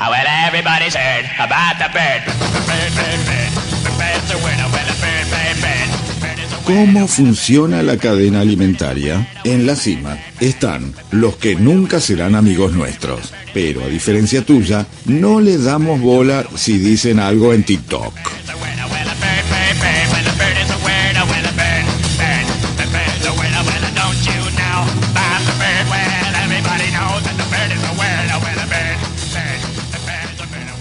Well, everybody's heard about the bird. The bird's a winner. Well, the bird is a winner. ¿Cómo funciona la cadena alimentaria? En la cima están los que nunca serán amigos nuestros, pero a diferencia tuya, no le damos bola si dicen algo en TikTok. It's a winner. Well, the bird. Well, the bird is a winner. Well, the bird. The bird's a winner. Well, don't you know about the bird? Well, everybody knows that the bird is a winner. Well, the bird. The bird is a winner.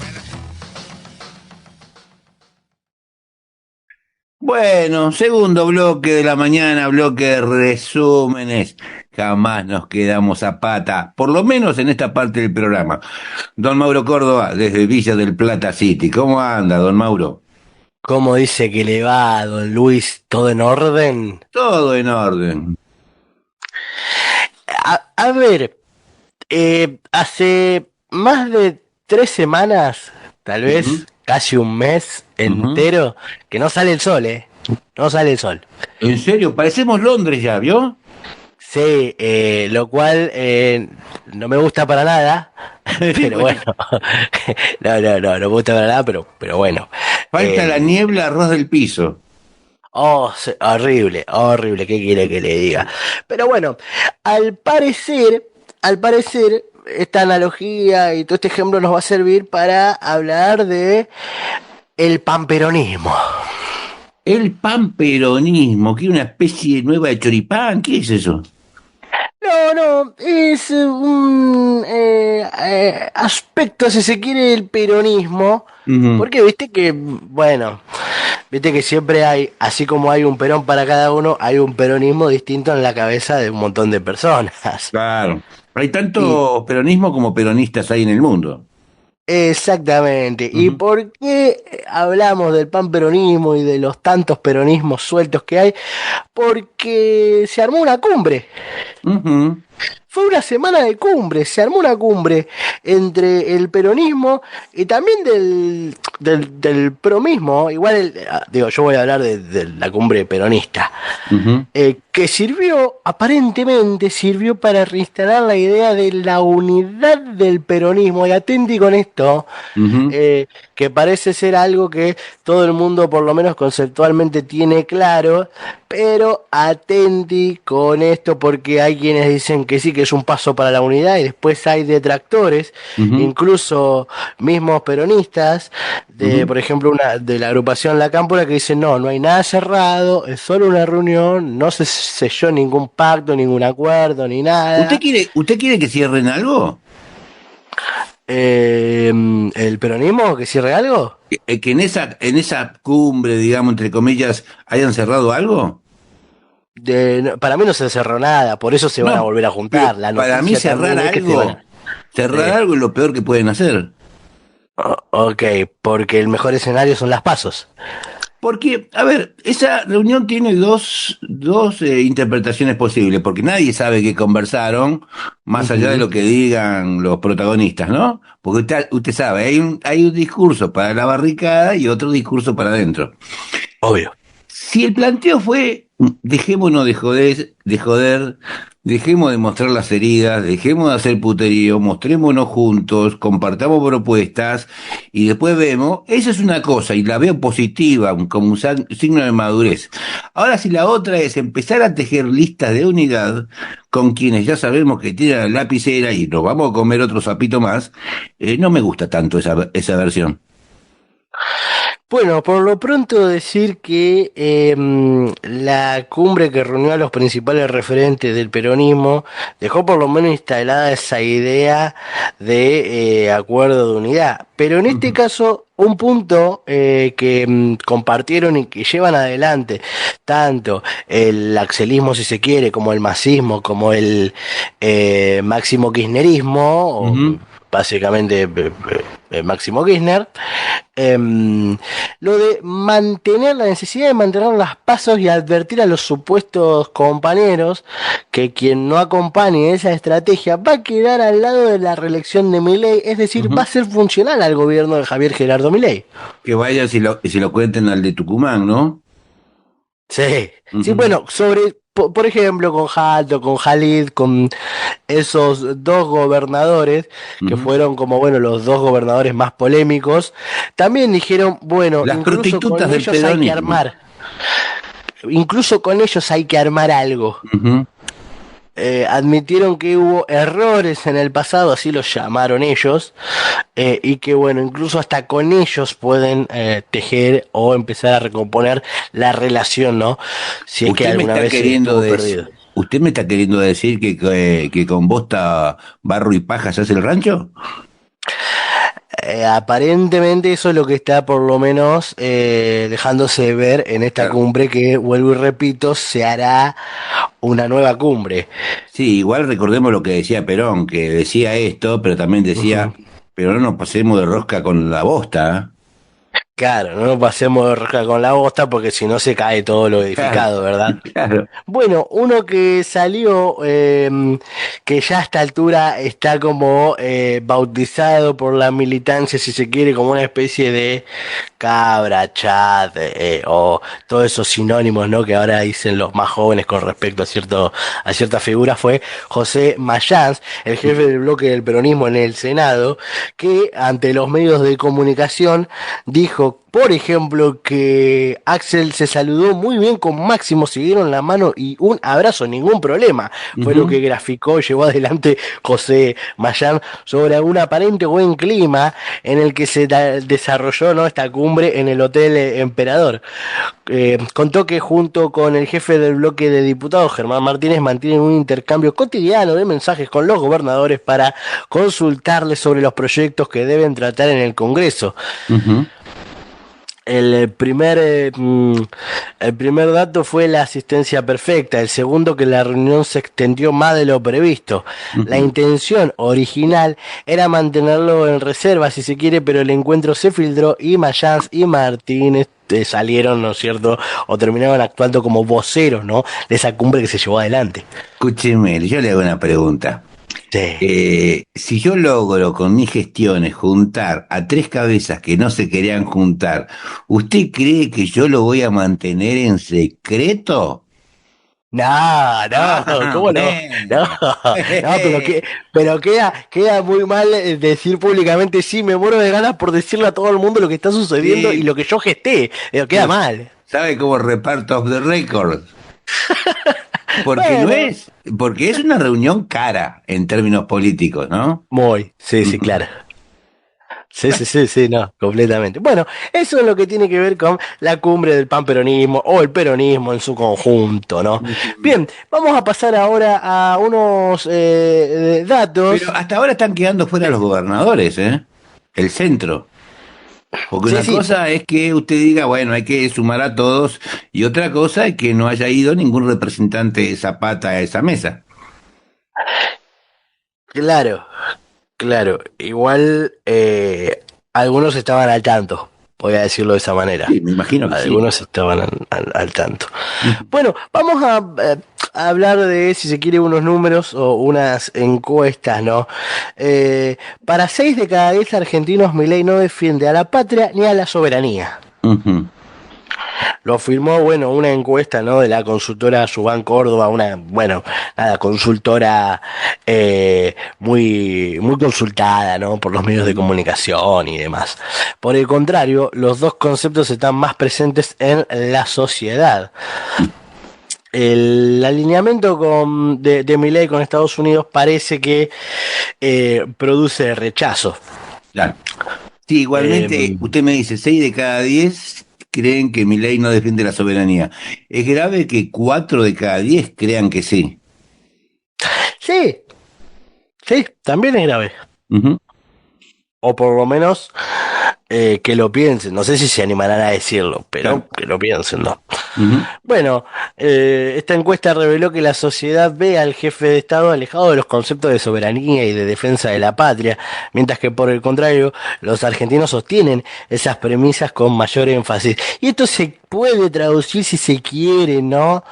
Well, Bueno, segundo bloque de la mañana, bloque de resúmenes. Jamás nos quedamos a pata, por lo menos en esta parte del programa. Don Mauro Córdoba, desde Villa del Plata City. ¿Cómo anda, don Mauro? ¿Cómo dice que le va, don Luis? ¿Todo en orden? Todo en orden. A ver, hace más de 3 semanas, tal vez casi un mes entero, que no sale el sol, No sale el sol. ¿En serio? Parecemos Londres ya, ¿vio? Sí, lo cual no me gusta para nada, pero bueno, no me gusta para nada, pero bueno. Falta la niebla a ras del piso. Horrible, ¿qué quiere que le diga? Pero bueno, al parecer, esta analogía y todo este ejemplo nos va a servir para hablar de el pamperonismo. El pamperonismo, que es una especie nueva de choripán, ¿qué es eso? No, es un aspecto, si se quiere, del peronismo, porque viste que siempre hay, así como hay un Perón para cada uno, hay un peronismo distinto en la cabeza de un montón de personas. Claro. Hay tanto peronismo como peronistas hay en el mundo. Exactamente. ¿Y por qué hablamos del pamperonismo y de los tantos peronismos sueltos que hay? Porque se armó una cumbre. Fue una semana de cumbre, se armó una cumbre entre el peronismo y también del promismo. Igual, yo voy a hablar de la cumbre peronista, que aparentemente sirvió para reinstalar la idea de la unidad del peronismo. Y atenti con esto, que parece ser algo que todo el mundo, por lo menos conceptualmente, tiene claro, pero atenti con esto porque hay quienes dicen que sí, que es un paso para la unidad, y después hay detractores, incluso mismos peronistas, por ejemplo, de la agrupación La Cámpora, que dicen no hay nada cerrado, es solo una reunión, no se selló ningún pacto, ningún acuerdo, ni nada. ¿Usted quiere que cierren algo? ¿El peronismo que cierre algo? ¿Que en esa cumbre, digamos, entre comillas, hayan cerrado algo? Para mí no se cerró nada, por eso se van a volver a juntar. Para mí cerrar algo es lo peor que pueden hacer. Ok, porque el mejor escenario son las pasos. Porque, a ver, esa reunión tiene dos interpretaciones posibles, porque nadie sabe qué conversaron, más allá de lo que digan los protagonistas, ¿no? Porque usted sabe, hay un discurso para la barricada y otro discurso para adentro. Obvio. Si el planteo fue, dejémonos de joder, dejemos de mostrar las heridas, dejemos de hacer puterío, mostrémonos juntos, compartamos propuestas y después vemos, esa es una cosa y la veo positiva como un signo de madurez. Ahora si la otra es empezar a tejer listas de unidad con quienes ya sabemos que tiran la lapicera y nos vamos a comer otro sapito más, no me gusta tanto esa versión. Bueno, por lo pronto decir que la cumbre que reunió a los principales referentes del peronismo dejó por lo menos instalada esa idea de acuerdo de unidad. Pero en este caso, un punto que compartieron y que llevan adelante tanto el axelismo, si se quiere, como el masismo, como el máximo kirchnerismo, o básicamente Máximo Kirchner, lo de la necesidad de mantener las pasos y advertir a los supuestos compañeros que quien no acompañe esa estrategia va a quedar al lado de la reelección de Milei, es decir, va a ser funcional al gobierno de Javier Gerardo Milei. Que vayan y se lo cuenten al de Tucumán, ¿no? Sí, sí, bueno, por ejemplo, con Hato, con Khalid, con esos dos gobernadores, que Ujú. fueron como, bueno, los dos gobernadores más polémicos, también dijeron, bueno, Las prostitutas del peronismo. incluso con ellos hay que armar algo. Ujú. Admitieron que hubo errores en el pasado, así los llamaron ellos, y que bueno, incluso hasta con ellos pueden tejer o empezar a recomponer la relación, ¿no? Si es que Usted me alguna está vez queriendo estuvo decir, perdido. usted me está queriendo decir que con bosta, barro y paja se hace el rancho. Aparentemente eso es lo que está por lo menos dejándose ver en esta Claro. cumbre que, vuelvo y repito, se hará una nueva cumbre. Sí, igual recordemos lo que decía Perón, que decía esto, pero también Ujú. decía, pero no nos pasemos de rosca con la bosta. Claro, no nos pasemos de rosca con la bosta porque si no se cae todo lo Claro, edificado, ¿verdad? claro. Bueno, uno que salió, que ya a esta altura está como bautizado por la militancia, si se quiere, como una especie de cabra, chat, o todos esos sinónimos, ¿no? Que ahora dicen los más jóvenes con respecto a cierta figura, fue José Mayans, el jefe del bloque del peronismo en el Senado, que ante los medios de comunicación dijo, por ejemplo, que Axel se saludó muy bien con Máximo, se dieron la mano y un abrazo, ningún problema. Fue lo Ujú. que graficó, llevó adelante José Mayán sobre un aparente buen clima en el que se desarrolló, ¿no?, esta cumbre en el Hotel Emperador. Contó que junto con el jefe del bloque de diputados, Germán Martínez, mantienen un intercambio cotidiano de mensajes con los gobernadores para consultarles sobre los proyectos que deben tratar en el Congreso. Ujú. El primer dato fue la asistencia perfecta, el segundo que la reunión se extendió más de lo previsto. La Ujú. intención original era mantenerlo en reserva, si se quiere, pero el encuentro se filtró y Mayans y Martínez salieron, ¿no es cierto?, o terminaron actuando como voceros, ¿no?, de esa cumbre que se llevó adelante. Escúcheme, yo le hago una pregunta. Sí. Si yo logro con mis gestiones juntar a tres cabezas que no se querían juntar, ¿usted cree que yo lo voy a mantener en secreto? No, no, Ah, ¿cómo no? No, bueno. no, pero queda muy mal decir públicamente, sí, me muero de ganas por decirle a todo el mundo lo que está sucediendo y Sí, lo que yo gesté. Queda pero mal. ¿sabe cómo reparto off the record? Porque no Bueno, es, porque es una reunión cara en términos políticos, ¿no? sí, sí, Ujú. claro. Sí, sí, sí, sí, no, completamente. Bueno, eso es lo que tiene que ver con la cumbre del panperonismo o el peronismo en su conjunto, ¿no? Ujú. Bien, vamos a pasar ahora a unos Pero datos. hasta ahora están quedando fuera los gobernadores, ¿eh? El centro. Porque Sí, una sí, cosa es que usted diga, bueno, hay que sumar a todos, y otra cosa es que no haya ido ningún representante de Zapata a esa mesa. claro. Claro, igual algunos estaban al tanto, voy a decirlo de esa manera. Sí, me imagino que sí. Algunos estaban al tanto. Ujú. Bueno, vamos a hablar de, si se quiere, unos números o unas encuestas, ¿no? Para 6 de cada 10 argentinos, Milei no defiende a la patria ni a la soberanía. Ujú. Lo afirmó, bueno, una encuesta, ¿no?, de la consultora Subán Córdoba, una, bueno, nada, consultora muy consultada, ¿no?, por los medios de Ujú. comunicación y demás. Por el contrario, los dos conceptos están más presentes en la sociedad. El alineamiento de Milei con Estados Unidos parece que produce rechazo. Claro. Sí, Eh, igualmente, usted me dice, 6 de cada 10 creen que Milei no defiende la soberanía. Es grave que 4 de cada 10 crean que sí. sí, sí, también es grave. Ujú. O por lo menos que lo piensen. No sé si se animarán a decirlo, Claro. pero que lo piensen, ¿no? Ujú. Bueno, esta encuesta reveló que la sociedad ve al jefe de Estado alejado de los conceptos de soberanía y de defensa de la patria, mientras que por el contrario, los argentinos sostienen esas premisas con mayor énfasis. Y esto se puede traducir, si se quiere, ¿no?,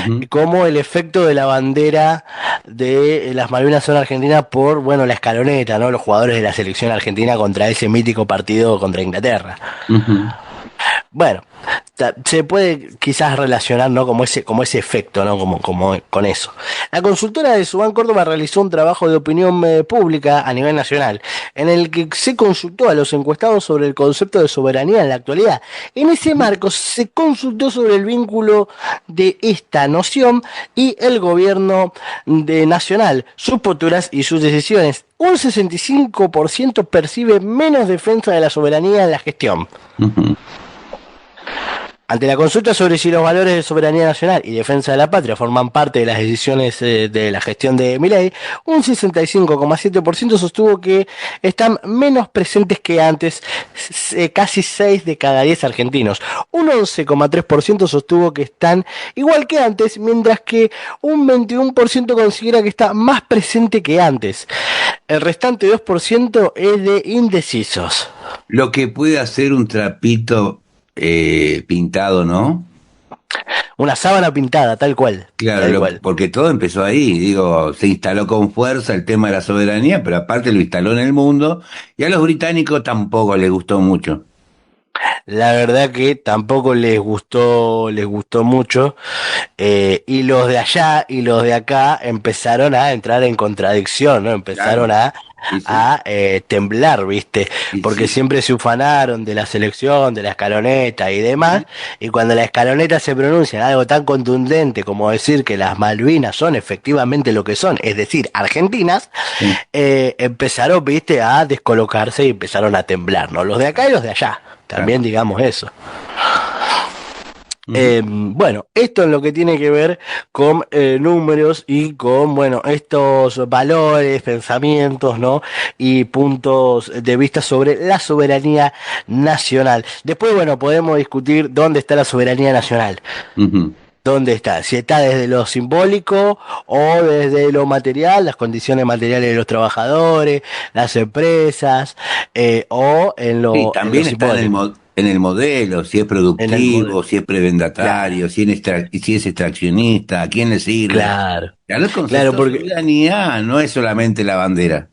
Ujú. como el efecto de la bandera de las Malvinas son argentinas por, bueno, la escaloneta, ¿no?, los jugadores de la selección argentina contra ese mítico partido contra Inglaterra. Ujú. Bueno, se puede quizás relacionar, ¿no? Como ese efecto, ¿no? Como con eso. La consultora de Subán Córdoba realizó un trabajo de opinión pública a nivel nacional, en el que se consultó a los encuestados sobre el concepto de soberanía en la actualidad. En ese marco se consultó sobre el vínculo de esta noción y el gobierno nacional, sus posturas y sus decisiones. Un 65% percibe menos defensa de la soberanía en la gestión. Ante la consulta sobre si los valores de soberanía nacional y defensa de la patria forman parte de las decisiones de la gestión de Milei, un 65,7% sostuvo que están menos presentes que antes, casi 6 de cada 10 argentinos. Un 11,3% sostuvo que están igual que antes, mientras que un 21% considera que está más presente que antes. El restante 2% es de indecisos. Lo que puede hacer un trapito pintado, ¿no? Una sábana pintada, tal cual. Claro, tal cual. Porque todo empezó ahí, digo, se instaló con fuerza el tema de la soberanía, pero aparte lo instaló en el mundo, y a los británicos tampoco les gustó mucho. La verdad que tampoco les gustó mucho, y los de allá y los de acá empezaron a entrar en contradicción, ¿no? Empezaron Claro. a temblar, ¿viste? Porque Sí. siempre se ufanaron de la selección, de la escaloneta y demás, y cuando la escaloneta se pronuncia en algo tan contundente como decir que las Malvinas son efectivamente lo que son, es decir, argentinas, Sí. empezaron, ¿viste?, a descolocarse y empezaron a temblar, ¿no? Los de acá y los de allá, también digamos eso. Bueno, esto es lo que tiene que ver con números y con, bueno, estos valores, pensamientos, ¿no? Y puntos de vista sobre la soberanía nacional. Después, bueno, podemos discutir dónde está la soberanía nacional. Uh-huh. ¿Dónde está? Si está desde lo simbólico o desde lo material, las condiciones materiales de los trabajadores, las empresas, o en lo, Sí, también en lo está en el modelo, si es productivo, si es prevendatario, Claro. si es extraccionista, a quién le sirve. Claro. Claro, el concepto Claro, de porque soberanía no es solamente la bandera.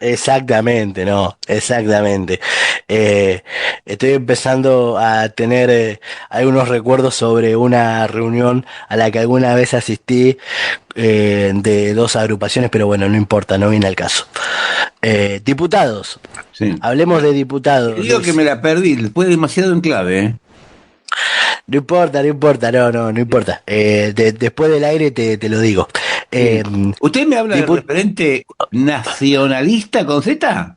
exactamente, no, exactamente. Estoy empezando a tener algunos recuerdos sobre una reunión a la que alguna vez asistí, de dos agrupaciones, pero bueno, no importa, no viene al caso. Diputados, Sí. hablemos de diputados. Te digo que me la perdí, fue demasiado en clave, ¿eh? No importa, no importa. Después del aire te lo digo. ¿Usted me habla de referente nacionalista con Z?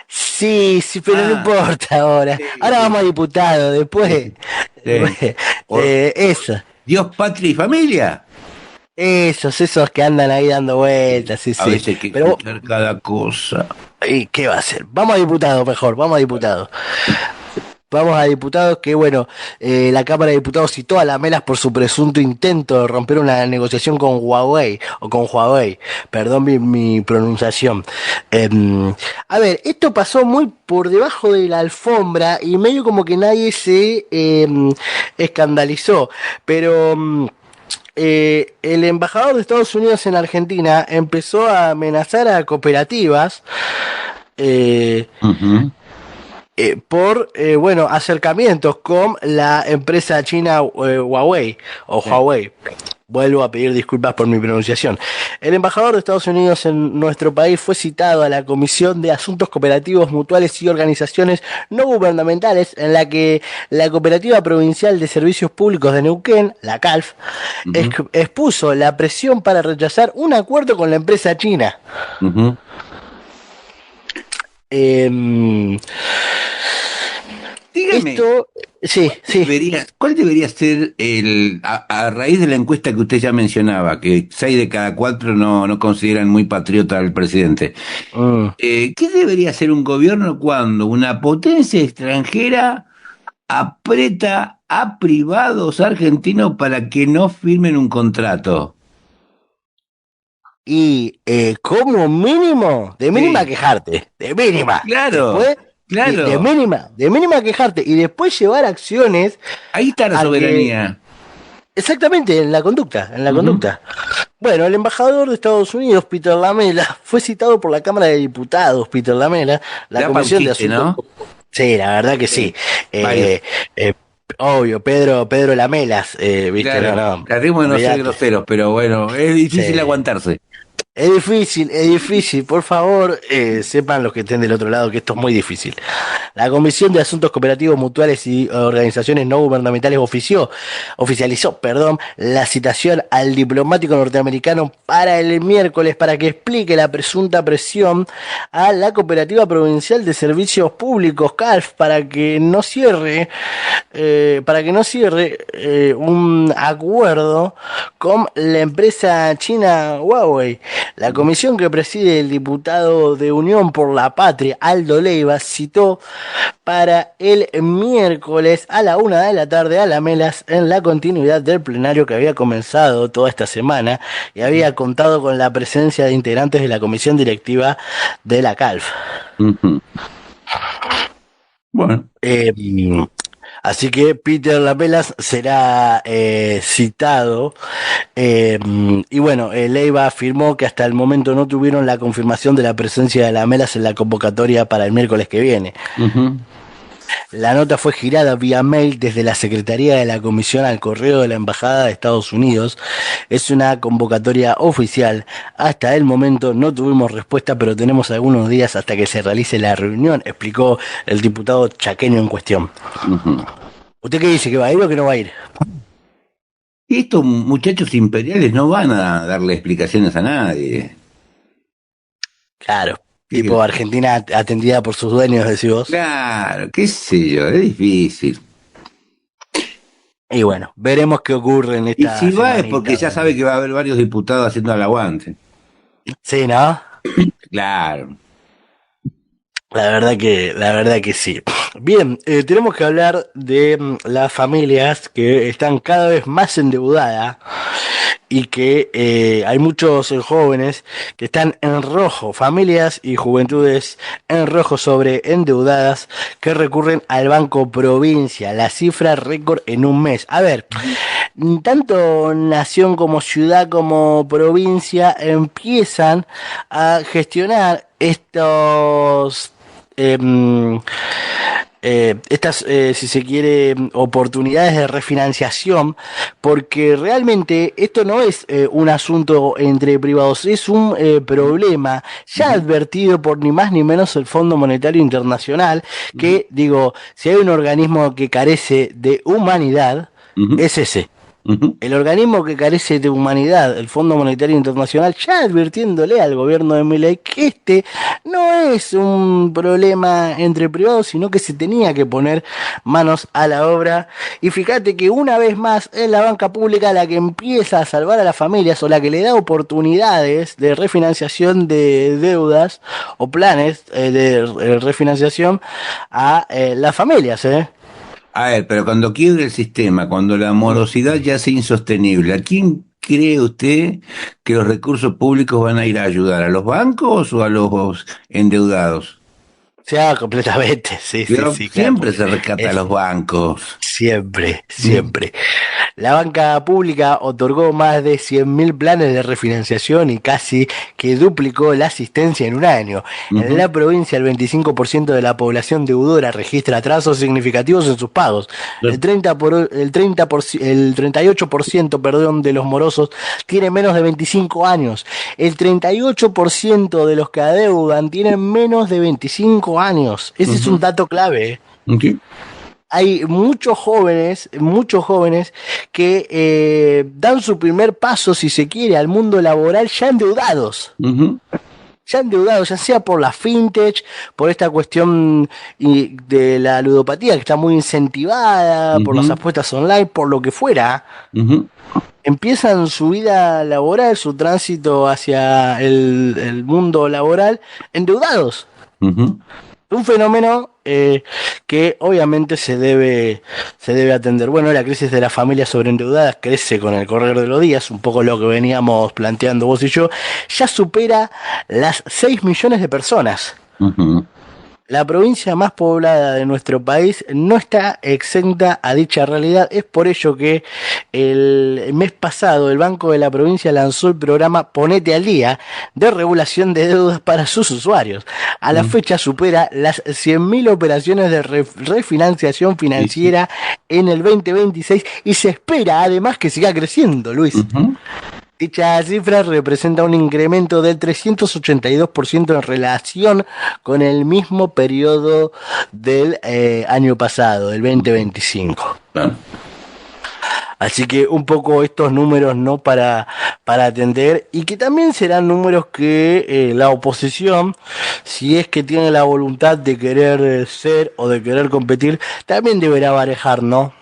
Sí, pero no importa ahora. Sí, Ahora sí. vamos a diputado, después. Sí. Eso. Dios, patria y familia. Esos que andan ahí dando vueltas, sí, A sí. veces hay que Pero, escuchar cada cosa. ¿y qué va a hacer? Vamos a diputado mejor, vamos a diputado. Vamos a diputados que, bueno, la Cámara de Diputados citó a Lamelas por su presunto intento de romper una negociación con Huawei, perdón mi pronunciación. A ver, esto pasó muy por debajo de la alfombra y medio como que nadie se escandalizó, pero el embajador de Estados Unidos en Argentina empezó a amenazar a cooperativas, Uh-huh. por bueno, acercamientos con la empresa china Huawei o Sí. Huawei. Vuelvo a pedir disculpas por mi pronunciación. El embajador de Estados Unidos en nuestro país fue citado a la Comisión de Asuntos Cooperativos Mutuales y Organizaciones No Gubernamentales, en la que la Cooperativa Provincial de Servicios Públicos de Neuquén, la CALF, Uh-huh. expuso la presión para rechazar un acuerdo con la empresa china. Uh-huh. Dígame, Esto, sí, ¿cuál debería ser a raíz de la encuesta que usted ya mencionaba, que 6 de cada 4 no consideran muy patriota al presidente? Mm. ¿Qué debería hacer un gobierno cuando una potencia extranjera aprieta a privados argentinos para que no firmen un contrato? Y como mínimo, de mínima Sí. quejarte, de mínima. Claro, Después, claro. de mínima quejarte y después llevar acciones Ahí está la a que, soberanía. exactamente, en la conducta, Ujú. conducta. Bueno, el embajador de Estados Unidos, Peter Lamela, fue citado por la Cámara de Diputados, Peter Lamela, la Da pa' un Comisión de chiste, Asuntos... ¿no? Sí, la verdad que sí. Varios. Obvio, Pedro Lamelas, viste, Claro, no. tratemos de no ser Olvidate. groseros, pero bueno, es difícil Sí. aguantarse. Es difícil, por favor, sepan los que estén del otro lado que esto es muy difícil. La Comisión de Asuntos Cooperativos Mutuales y Organizaciones No Gubernamentales oficializó, la citación al diplomático norteamericano para el miércoles para que explique la presunta presión a la Cooperativa Provincial de Servicios Públicos, CALF, para que no cierre un acuerdo con la empresa china Huawei. La comisión que preside el diputado de Unión por la Patria, Aldo Leiva, citó para el miércoles a la 1 de la tarde a Lamelas en la continuidad del plenario que había comenzado toda esta semana y había contado con la presencia de integrantes de la comisión directiva de la CALF. Ujú. Bueno, Así que Peter Lamelas será citado. Y bueno, Leiva afirmó que hasta el momento no tuvieron la confirmación de la presencia de Lamelas en la convocatoria para el miércoles que viene. ujú. La nota fue girada vía mail desde la Secretaría de la Comisión al correo de la Embajada de Estados Unidos. Es una convocatoria oficial. Hasta el momento no tuvimos respuesta, pero tenemos algunos días hasta que se realice la reunión, explicó el diputado chaqueño en cuestión. Ujú. ¿Usted qué dice? ¿Que va a ir o que no va a ir? Y estos muchachos imperiales no van a darle explicaciones a nadie. Claro. Sí, Tipo que- Argentina atendida por sus dueños, decís vos. Claro, qué sé yo, es difícil. Y bueno, veremos qué ocurre en Y esta si va es semanita. porque ya sabe que va a haber varios diputados haciendo el aguante. Sí, ¿no? Claro. La verdad que sí. Bien, tenemos que hablar de las familias que están cada vez más endeudadas y que hay muchos jóvenes que están en rojo, familias y juventudes en rojo sobre endeudadas que recurren al Banco Provincia, la cifra récord en un mes. A ver, tanto nación como ciudad como provincia empiezan a gestionar estas, si se quiere, oportunidades de refinanciación, porque realmente esto no es un asunto entre privados, es un problema ya advertido por ni más ni menos el Fondo Monetario Internacional, que, digo, si hay un organismo que carece de humanidad, Ujú, es ese. ujú. El organismo que carece de humanidad, el Fondo Monetario Internacional, ya advirtiéndole al gobierno de Milei que este no es un problema entre privados, sino que se tenía que poner manos a la obra. Y fíjate que una vez más es la banca pública la que empieza a salvar a las familias o la que le da oportunidades de refinanciación de deudas o planes de refinanciación a las familias, ¿eh? A ver, pero cuando quiebre el sistema, cuando la morosidad ya es insostenible, ¿a quién cree usted que los recursos públicos van a ir a ayudar? ¿A los bancos o a los endeudados? Ya, completamente, sí, Pero claro. siempre se rescata a Es- los bancos. Siempre, siempre. La banca pública otorgó más de 100.000 planes de refinanciación y casi que duplicó la asistencia en un año. En la provincia, el 25% de la población deudora registra atrasos significativos en sus pagos. El 38%, perdón, de los morosos tiene menos de 25 años. El 38% de los que adeudan tienen menos de 25 años. Ese es un dato clave, ¿eh? Ok. Hay muchos jóvenes que dan su primer paso, si se quiere, al mundo laboral ya endeudados. Ujú. Ya endeudados, ya sea por la fintech, por esta cuestión de la ludopatía que está muy incentivada, por las apuestas online, por lo que fuera. Ujú. Empiezan su vida laboral, su tránsito hacia el mundo laboral, endeudados. Ujú. Un fenómeno que obviamente se debe atender. Bueno, la crisis de las familias sobreendeudadas crece con el correr de los días, un poco lo que veníamos planteando vos y yo, ya supera las 6 millones de personas. Ujú. La provincia más poblada de nuestro país no está exenta a dicha realidad. Es por ello que el mes pasado el Banco de la Provincia lanzó el programa Ponete al Día de regulación de deudas para sus usuarios. A la fecha supera las 100.000 operaciones de refinanciación financiera en el 2026 y se espera además que siga creciendo, Luis. Dicha cifra representa un incremento del 382% en relación con el mismo periodo del año pasado, del 2025. Así que un poco estos números, ¿no? Para atender, y que también serán números que la oposición, si es que tiene la voluntad de querer ser o de querer competir, también deberá barajar, ¿no?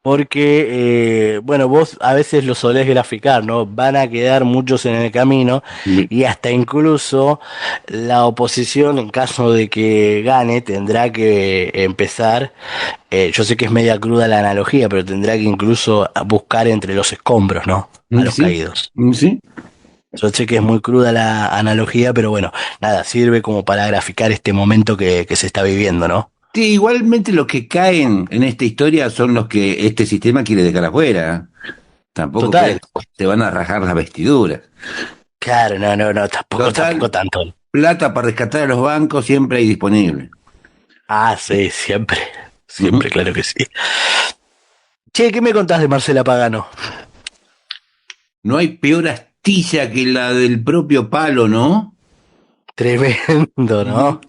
Porque, bueno, vos a veces lo solés graficar, ¿no? Van a quedar muchos en el camino y hasta incluso la oposición, en caso de que gane, tendrá que empezar, yo sé que es media cruda la analogía, pero tendrá que incluso buscar entre los escombros, ¿no? A los caídos. Sí. Yo sé que es muy cruda la analogía, pero bueno, nada, sirve como para graficar este momento que se está viviendo, ¿no? Sí, igualmente los que caen en esta historia son los que este sistema quiere dejar afuera. Tampoco te van a rajar las vestiduras. Claro, no, tampoco tanto. Plata para rescatar a los bancos siempre hay disponible. Ah, sí, siempre, claro que sí. Che, ¿qué me contás de Marcela Pagano? No hay peor astilla que la del propio palo, ¿no? Tremendo, ¿no?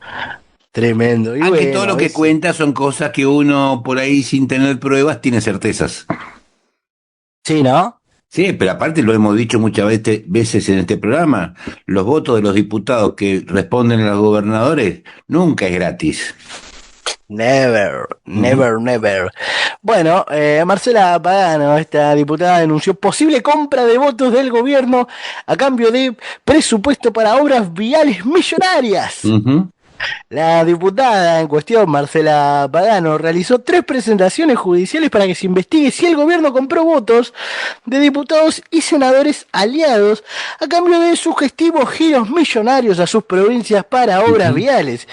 Tremendo. Y aunque todo lo que cuenta son cosas que uno por ahí sin tener pruebas tiene certezas. Sí, ¿no? Sí, pero aparte lo hemos dicho muchas veces en este programa, los votos de los diputados que responden a los gobernadores nunca es gratis. Never. Bueno, Marcela Pagano, esta diputada, denunció posible compra de votos del gobierno a cambio de presupuesto para obras viales millonarias. La diputada en cuestión, Marcela Pagano, realizó 3 presentaciones judiciales para que se investigue si el gobierno compró votos de diputados y senadores aliados a cambio de sugestivos giros millonarios a sus provincias para obras viales.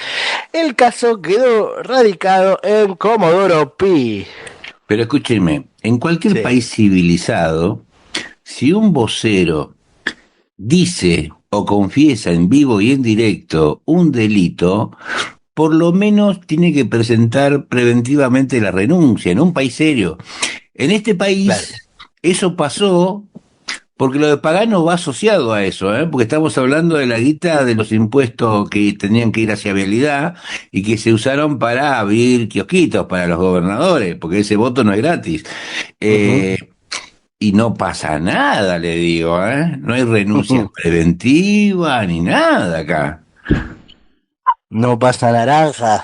El caso quedó radicado en Comodoro Pi. Pero escúchenme, en cualquier país civilizado, si un vocero dice o confiesa en vivo y en directo un delito, por lo menos tiene que presentar preventivamente la renuncia en un país serio. En este país eso pasó porque lo de Pagano va asociado a eso, porque estamos hablando de la guita de los impuestos que tenían que ir hacia vialidad y que se usaron para abrir kiosquitos para los gobernadores, porque ese voto no es gratis. Y no pasa nada, le digo, no hay renuncia preventiva ni nada acá. No pasa naranja.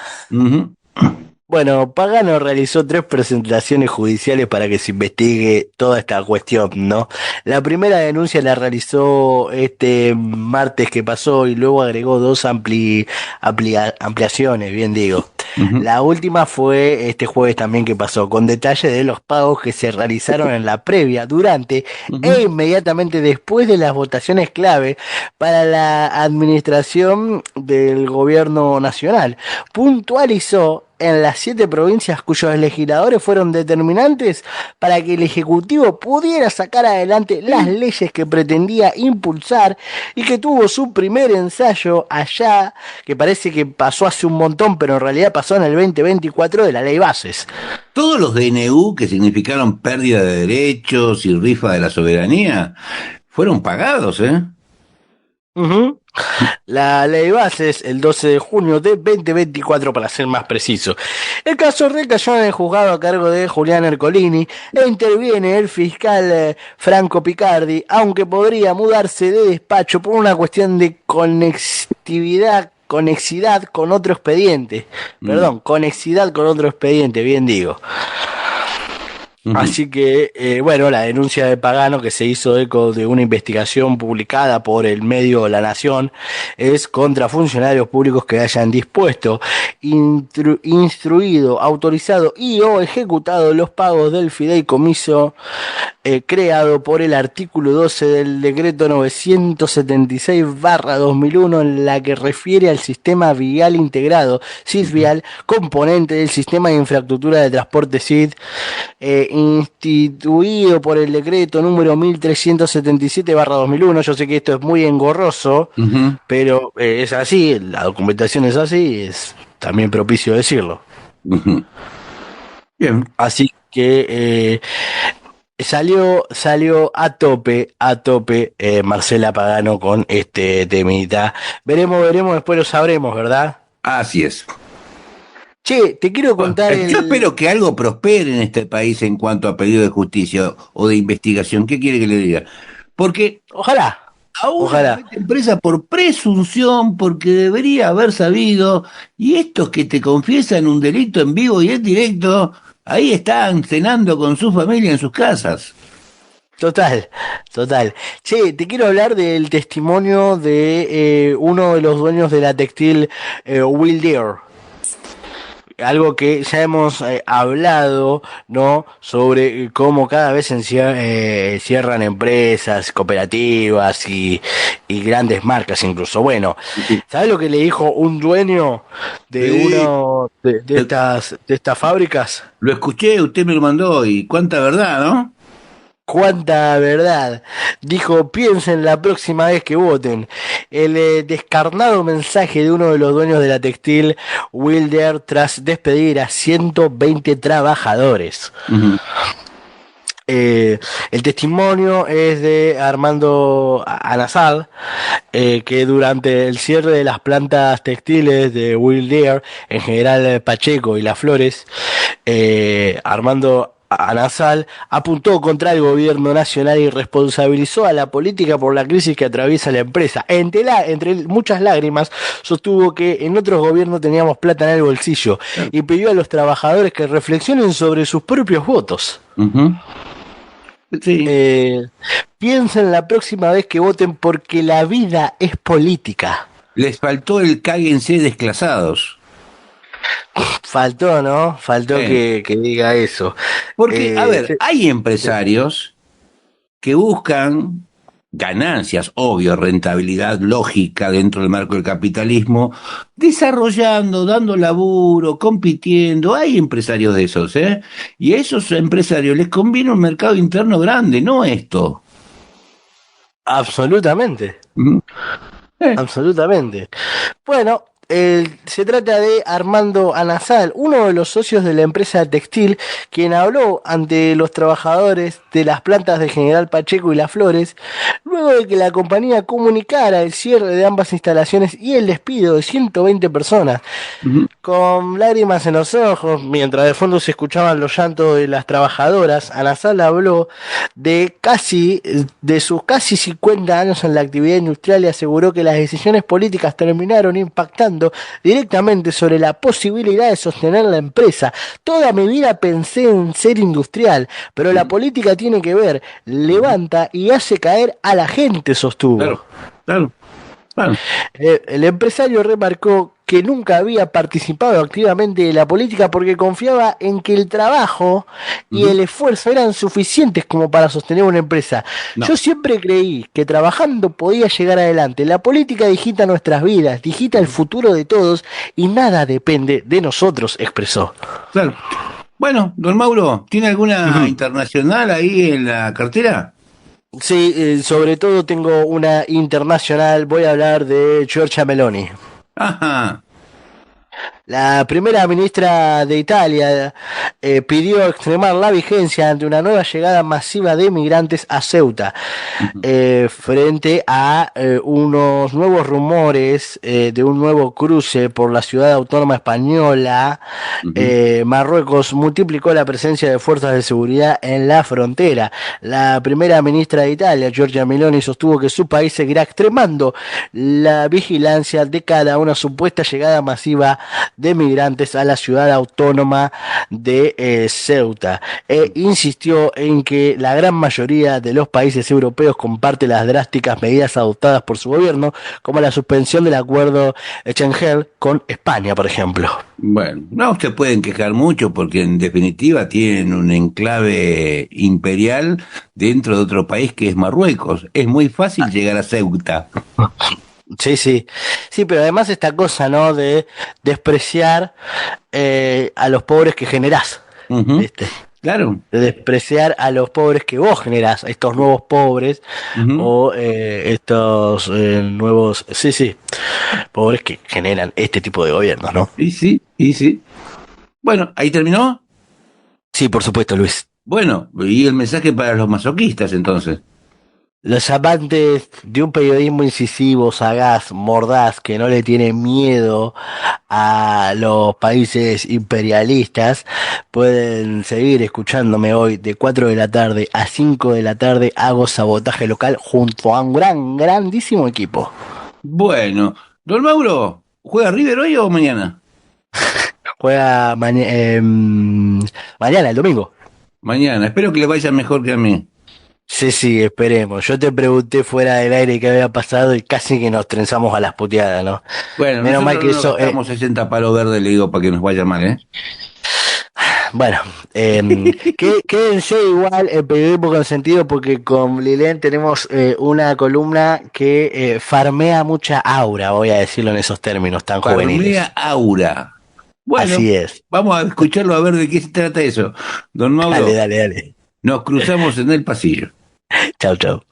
Bueno, Pagano realizó 3 presentaciones judiciales para que se investigue toda esta cuestión, ¿no? La primera denuncia la realizó este martes que pasó y luego agregó 2 ampliaciones, bien digo. La última fue este jueves también que pasó, con detalle de los pagos que se realizaron en la previa, durante e inmediatamente después de las votaciones clave para la administración del gobierno nacional. Puntualizó en las 7 provincias cuyos legisladores fueron determinantes para que el Ejecutivo pudiera sacar adelante las leyes que pretendía impulsar y que tuvo su primer ensayo allá, que parece que pasó hace un montón, pero en realidad pasó en el 2024, de la Ley Bases. Todos los DNU que significaron pérdida de derechos y rifa de la soberanía fueron pagados, La Ley Bases, el 12 de junio de 2024 para ser más preciso. El caso recayó en el juzgado a cargo de Julián Ercolini e interviene el fiscal Franco Picardi, aunque podría mudarse de despacho por una cuestión de conexidad con otro expediente. Conexidad con otro expediente, bien digo. Así que, bueno, la denuncia de Pagano, que se hizo eco de una investigación publicada por el medio La Nación, es contra funcionarios públicos que hayan dispuesto instruido, autorizado y o ejecutado los pagos del fideicomiso creado por el artículo 12 del decreto 976/2001, en la que refiere al sistema vial integrado, SISVIAL, componente del sistema de infraestructura de transporte SID, instituido por el decreto número 1377/2001. Yo sé que esto es muy engorroso, pero es así, la documentación es así, es también propicio decirlo. Bien. Así que salió a tope Marcela Pagano con este temita. Veremos, después lo sabremos, ¿verdad? Así es. Che, te quiero contar Yo espero que algo prospere en este país en cuanto a pedido de justicia o de investigación. ¿Qué quiere que le diga? Porque Ojalá. Esta empresa por presunción, porque debería haber sabido, y estos que te confiesan un delito en vivo y en directo, ahí están cenando con su familia en sus casas. Total. Che, te quiero hablar del testimonio de uno de los dueños de la textil, Will Deere. Algo que ya hemos hablado, ¿no? Sobre cómo cada vez cierran empresas, cooperativas y grandes marcas incluso. Bueno, ¿sabes lo que le dijo un dueño de uno de estas fábricas? Lo escuché, usted me lo mandó, y cuánta verdad, ¿no? Cuánta verdad. Dijo: piensen la próxima vez que voten. El descarnado mensaje de uno de los dueños de la textil, Will Deere, tras despedir a 120 trabajadores. El testimonio es de Armando Anazal, que durante el cierre de las plantas textiles de Will Deere, en General Pacheco y Las Flores, Armando Anazal apuntó contra el gobierno nacional y responsabilizó a la política por la crisis que atraviesa la empresa. Entre muchas lágrimas, sostuvo que en otros gobiernos teníamos plata en el bolsillo y pidió a los trabajadores que reflexionen sobre sus propios votos. Sí. Piensen la próxima vez que voten, porque la vida es política. Les faltó el cáguense desclasados. Faltó, ¿no? Faltó que diga eso. Porque, a ver, hay empresarios que buscan ganancias, obvio, rentabilidad lógica dentro del marco del capitalismo, desarrollando, dando laburo, compitiendo. Hay empresarios de esos, ¿eh? Y a esos empresarios les conviene un mercado interno grande, no esto. Absolutamente. Absolutamente. Bueno, se trata de Armando Anazal, uno de los socios de la empresa textil, quien habló ante los trabajadores de las plantas de General Pacheco y Las Flores, luego de que la compañía comunicara el cierre de ambas instalaciones y el despido de 120 personas. Con lágrimas en los ojos, mientras de fondo se escuchaban los llantos de las trabajadoras, Anazal habló de sus casi 50 años en la actividad industrial y aseguró que las decisiones políticas terminaron impactando directamente sobre la posibilidad de sostener la empresa. Toda mi vida pensé en ser industrial, pero la política tiene que ver, levanta y hace caer a la gente, sostuvo. Claro. El empresario remarcó que nunca había participado activamente de la política porque confiaba en que el trabajo y el esfuerzo eran suficientes como para sostener una empresa. No. Yo siempre creí que trabajando podía llegar adelante. La política digita nuestras vidas, digita el futuro de todos y nada depende de nosotros, expresó. Claro. Bueno, don Mauro, ¿tiene alguna internacional ahí en la cartera? Sí, sobre todo tengo una internacional. Voy a hablar de Giorgia Meloni. Ajá. La primera ministra de Italia pidió extremar la vigencia ante una nueva llegada masiva de migrantes a Ceuta, frente a unos nuevos rumores de un nuevo cruce por la ciudad autónoma española. Marruecos multiplicó la presencia de fuerzas de seguridad en la frontera. La primera ministra de Italia, Giorgia Meloni, sostuvo que su país seguirá extremando la vigilancia de cara a una supuesta llegada masiva de migrantes a la ciudad autónoma de Ceuta. Insistió en que la gran mayoría de los países europeos comparte las drásticas medidas adoptadas por su gobierno, como la suspensión del acuerdo Schengen con España, por ejemplo. Bueno, no se pueden quejar mucho porque en definitiva tienen un enclave imperial dentro de otro país que es Marruecos. Es muy fácil llegar a Ceuta. Sí, sí. Sí, pero además esta cosa, ¿no? De despreciar a los pobres que generás. ¿Viste? Claro. De despreciar a los pobres que vos generás, a estos nuevos pobres, o estos nuevos, sí, pobres que generan este tipo de gobiernos, ¿no? Y sí. Bueno, ¿ahí terminó? Sí, por supuesto, Luis. Bueno, y el mensaje para los masoquistas, entonces. Los amantes de un periodismo incisivo, sagaz, mordaz, que no le tiene miedo a los países imperialistas, pueden seguir escuchándome hoy de 4 de la tarde a 5 de la tarde. Hago sabotaje local junto a un grandísimo equipo. Bueno, don Mauro, ¿juega River hoy o mañana? Juega mañana, el domingo. Mañana, espero que le vaya mejor que a mí. Sí, esperemos. Yo te pregunté fuera del aire qué había pasado y casi que nos trenzamos a las puteadas, ¿no? Bueno, menos mal que eso. Estamos 60 palos verdes, le digo, para que nos vaya mal, ¿eh? Bueno, quédense igual en Periodismo con Sentido, porque con Lilén tenemos una columna que farmea mucha aura, voy a decirlo en esos términos tan juveniles. Farmea aura. Bueno, así es. Vamos a escucharlo a ver de qué se trata eso. Don Mauro. Dale. Nos cruzamos en el pasillo. Chau.